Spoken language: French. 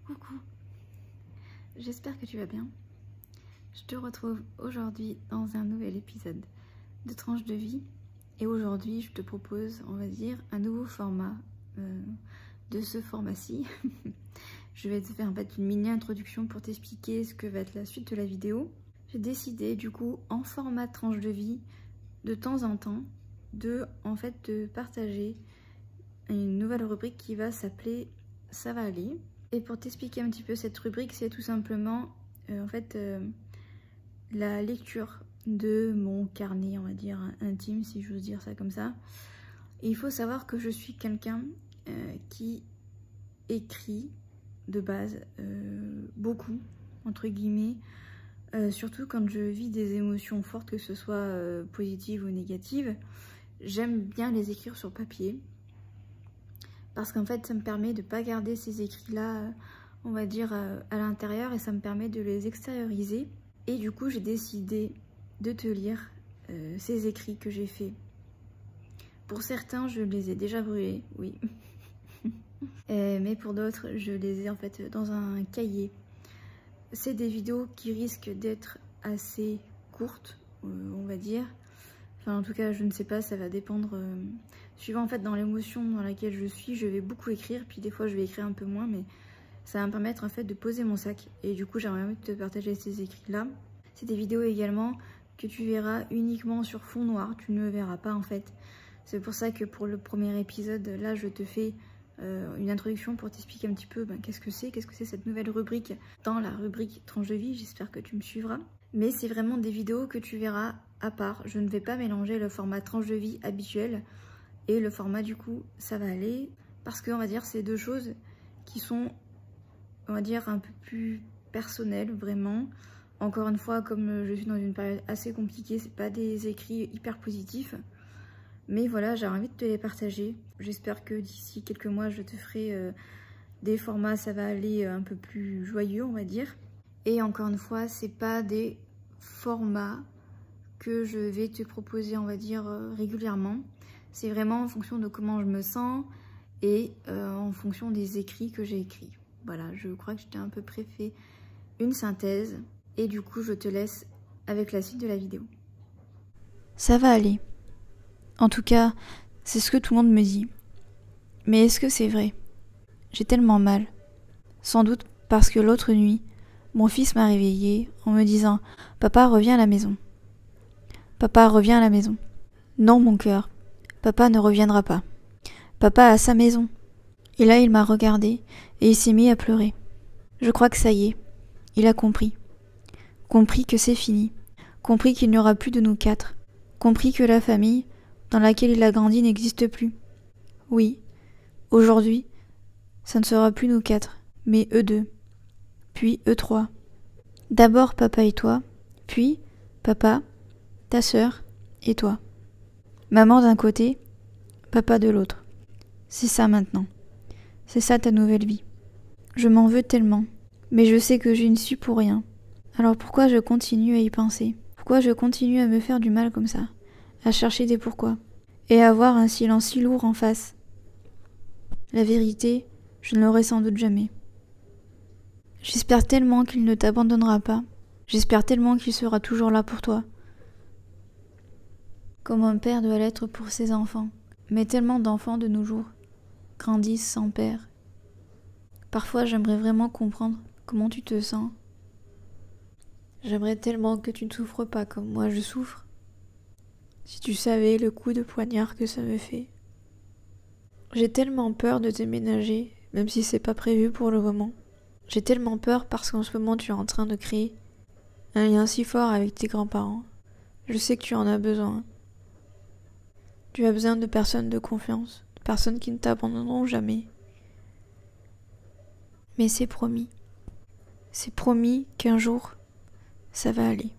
Coucou, j'espère que tu vas bien. Je te retrouve aujourd'hui dans un nouvel épisode de Tranche de vie. Et aujourd'hui, je te propose, on va dire, un nouveau format de ce format-ci. Je vais te faire en fait une mini-introduction pour t'expliquer ce que va être la suite de la vidéo. J'ai décidé du coup, en format tranche de vie, de temps en temps, de partager une nouvelle rubrique qui va s'appeler « Ça va aller ». Et pour t'expliquer un petit peu cette rubrique, c'est tout simplement la lecture de mon carnet, on va dire, intime, si j'ose dire ça comme ça. Et il faut savoir que je suis quelqu'un qui écrit de base beaucoup, entre guillemets, surtout quand je vis des émotions fortes, que ce soit positives ou négatives. J'aime bien les écrire sur papier. Parce qu'en fait, ça me permet de ne pas garder ces écrits-là, on va dire, à l'intérieur, et ça me permet de les extérioriser. Et du coup, j'ai décidé de te lire ces écrits que j'ai faits. Pour certains, je les ai déjà brûlés, oui. Mais pour d'autres, je les ai en fait dans un cahier. C'est des vidéos qui risquent d'être assez courtes, on va dire. Enfin, en tout cas, je ne sais pas, ça va dépendre. Suivant en fait dans l'émotion dans laquelle je suis, je vais beaucoup écrire, puis des fois je vais écrire un peu moins, mais ça va me permettre en fait de poser mon sac. Et du coup, j'aimerais te partager ces écrits-là. C'est des vidéos également que tu verras uniquement sur fond noir, tu ne me verras pas en fait. C'est pour ça que pour le premier épisode, là, je te fais une introduction pour t'expliquer un petit peu qu'est-ce que c'est cette nouvelle rubrique dans la rubrique tranche de vie. J'espère que tu me suivras. Mais c'est vraiment des vidéos que tu verras à part. Je ne vais pas mélanger le format tranche de vie habituel et le format du coup ça va aller, parce que on va dire c'est deux choses qui sont, on va dire, un peu plus personnelles vraiment. Encore une fois, comme je suis dans une période assez compliquée, c'est pas des écrits hyper positifs, mais voilà, j'ai envie de te les partager. J'espère que d'ici quelques mois je te ferai des formats ça va aller un peu plus joyeux, on va dire. Et encore une fois, c'est pas des formats que je vais te proposer, on va dire, régulièrement. C'est vraiment en fonction de comment je me sens et en fonction des écrits que j'ai écrits. Voilà, je crois que je t'ai à peu près fait une synthèse. Et du coup, je te laisse avec la suite de la vidéo. Ça va aller. En tout cas, c'est ce que tout le monde me dit. Mais est-ce que c'est vrai? J'ai tellement mal. Sans doute parce que l'autre nuit, mon fils m'a réveillée en me disant « Papa, reviens à la maison. Papa, reviens à la maison. » Non, mon cœur. Papa ne reviendra pas. Papa a sa maison. Et là, il m'a regardé et il s'est mis à pleurer. Je crois que ça y est. Il a compris. Compris que c'est fini. Compris qu'il n'y aura plus de nous quatre. Compris que la famille dans laquelle il a grandi n'existe plus. Oui, aujourd'hui, ça ne sera plus nous quatre, mais eux deux. Puis eux trois. D'abord papa et toi, puis papa, ta sœur et toi. Maman d'un côté, papa de l'autre. C'est ça maintenant. C'est ça ta nouvelle vie. Je m'en veux tellement, mais je sais que je n'y suis pour rien. Alors pourquoi je continue à y penser? Pourquoi je continue à me faire du mal comme ça? À chercher des pourquoi? Et à avoir un silence si lourd en face? La vérité, je ne l'aurai sans doute jamais. J'espère tellement qu'il ne t'abandonnera pas. J'espère tellement qu'il sera toujours là pour toi. Comme un père doit l'être pour ses enfants. Mais tellement d'enfants de nos jours grandissent sans père. Parfois, j'aimerais vraiment comprendre comment tu te sens. J'aimerais tellement que tu ne souffres pas comme moi je souffre. Si tu savais le coup de poignard que ça me fait. J'ai tellement peur de déménager, même si c'est pas prévu pour le moment. J'ai tellement peur parce qu'en ce moment tu es en train de créer un lien si fort avec tes grands-parents. Je sais que tu en as besoin. Tu as besoin de personnes de confiance, de personnes qui ne t'abandonneront jamais. Mais c'est promis. C'est promis qu'un jour, ça va aller.